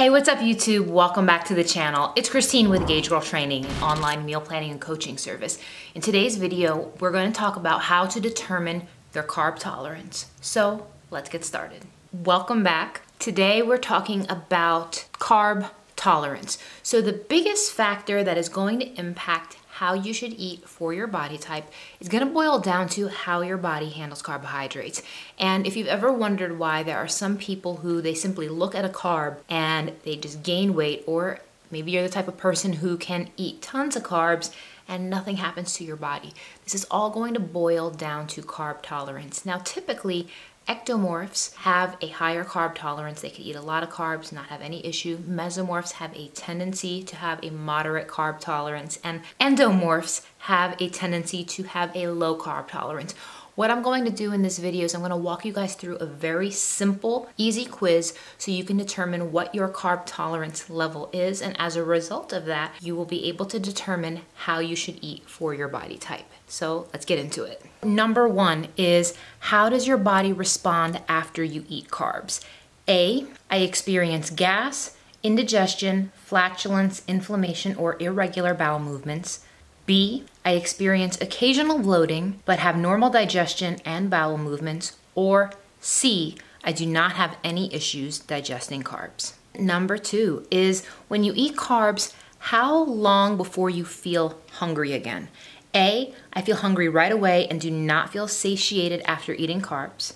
Hey, what's up YouTube? Welcome back to the channel. It's Christine with Gauge Girl Training, an online meal planning and coaching service. In today's video, we're going to talk about how to determine their carb tolerance. So let's get started. Welcome back. Today we're talking about carb tolerance. So the biggest factor that is going to impact how you should eat for your body type is going to boil down to how your body handles carbohydrates. And if you've ever wondered why there are some people who they simply look at a carb and they just gain weight, or maybe you're the type of person who can eat tons of carbs and nothing happens to your body, this is all going to boil down to carb tolerance. Now, typically, ectomorphs have a higher carb tolerance. They can eat a lot of carbs, not have any issue. Mesomorphs have a tendency to have a moderate carb tolerance, and endomorphs have a tendency to have a low carb tolerance. What I'm going to do in this video is I'm going to walk you guys through a very simple, easy quiz so you can determine what your carb tolerance level is, and as a result of that, you will be able to determine how you should eat for your body type. So let's get into it. Number one is, how does your body respond after you eat carbs? A, I experience gas, indigestion, flatulence, inflammation, or irregular bowel movements. B, I experience occasional bloating, but have normal digestion and bowel movements. Or C, I do not have any issues digesting carbs. Number two is, when you eat carbs, how long before you feel hungry again? A, I feel hungry right away and do not feel satiated after eating carbs.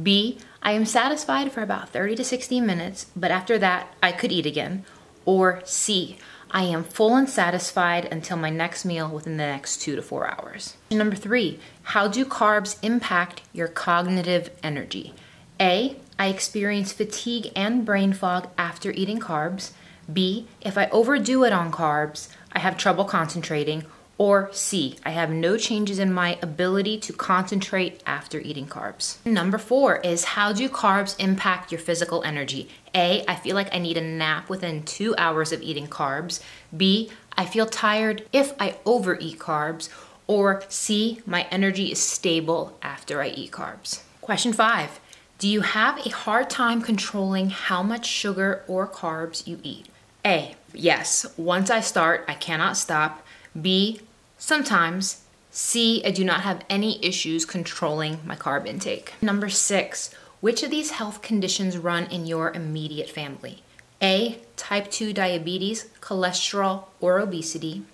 B, I am satisfied for about 30 to 60 minutes, but after that, I could eat again. Or C, I am full and satisfied until my next meal within the next 2 to 4 hours. Number three, how do carbs impact your cognitive energy? A, I experience fatigue and brain fog after eating carbs. B, if I overdo it on carbs, I have trouble concentrating. Or C, I have no changes in my ability to concentrate after eating carbs. Number four is, how do carbs impact your physical energy? A, I feel like I need a nap within 2 hours of eating carbs. B, I feel tired if I overeat carbs. Or C, my energy is stable after I eat carbs. Question five, do you have a hard time controlling how much sugar or carbs you eat? A, yes, once I start, I cannot stop. B, sometimes. C, I do not have any issues controlling my carb intake. Number six, which of these health conditions run in your immediate family? A, type 2 diabetes, cholesterol, or obesity.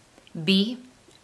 B,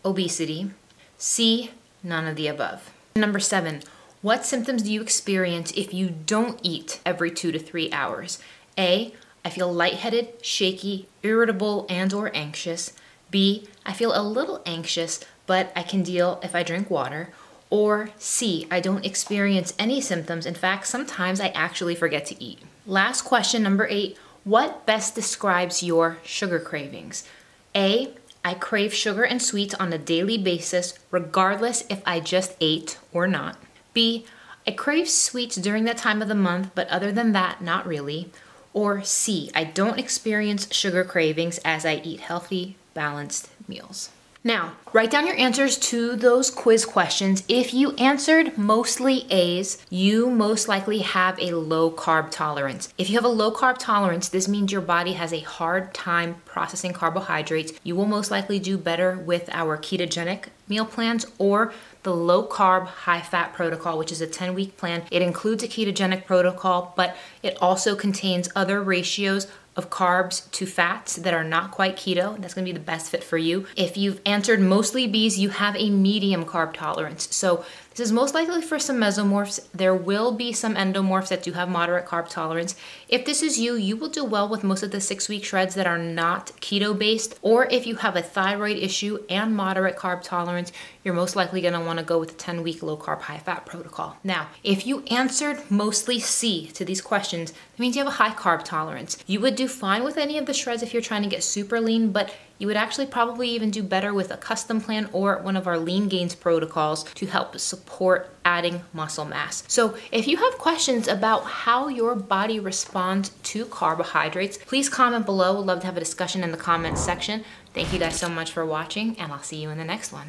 obesity. C, none of the above. Number seven, what symptoms do you experience if you don't eat every 2 to 3 hours? A, I feel lightheaded, shaky, irritable, and or anxious. B, I feel a little anxious, but I can deal if I drink water. Or C, I don't experience any symptoms. In fact, sometimes I actually forget to eat. Last question, number eight, what best describes your sugar cravings? A, I crave sugar and sweets on a daily basis, regardless if I just ate or not. B, I crave sweets during that time of the month, but other than that, not really. Or C, I don't experience sugar cravings as I eat healthy, balanced meals. Now, write down your answers to those quiz questions. If you answered mostly A's, you most likely have a low carb tolerance. If you have a low carb tolerance, this means your body has a hard time processing carbohydrates. You will most likely do better with our ketogenic meal plans or the low carb, high fat protocol, which is a 10-week plan. It includes a ketogenic protocol, but it also contains other ratios of carbs to fats that are not quite keto. That's gonna be the best fit for you. If you've answered mostly B's, you have a medium carb tolerance. So this is most likely for some mesomorphs. There will be some endomorphs that do have moderate carb tolerance. If this is you, you will do well with most of the 6-week shreds that are not keto based. Or if you have a thyroid issue and moderate carb tolerance, you're most likely gonna wanna go with the 10-week low carb, high fat protocol. Now, if you answered mostly C to these questions, that means you have a high carb tolerance. You would do fine with any of the shreds if you're trying to get super lean, but you would actually probably even do better with a custom plan or one of our lean gains protocols to help support adding muscle mass. So if you have questions about how your body responds to carbohydrates, please comment below. We'd love to have a discussion in the comments section. Thank you guys so much for watching, and I'll see you in the next one.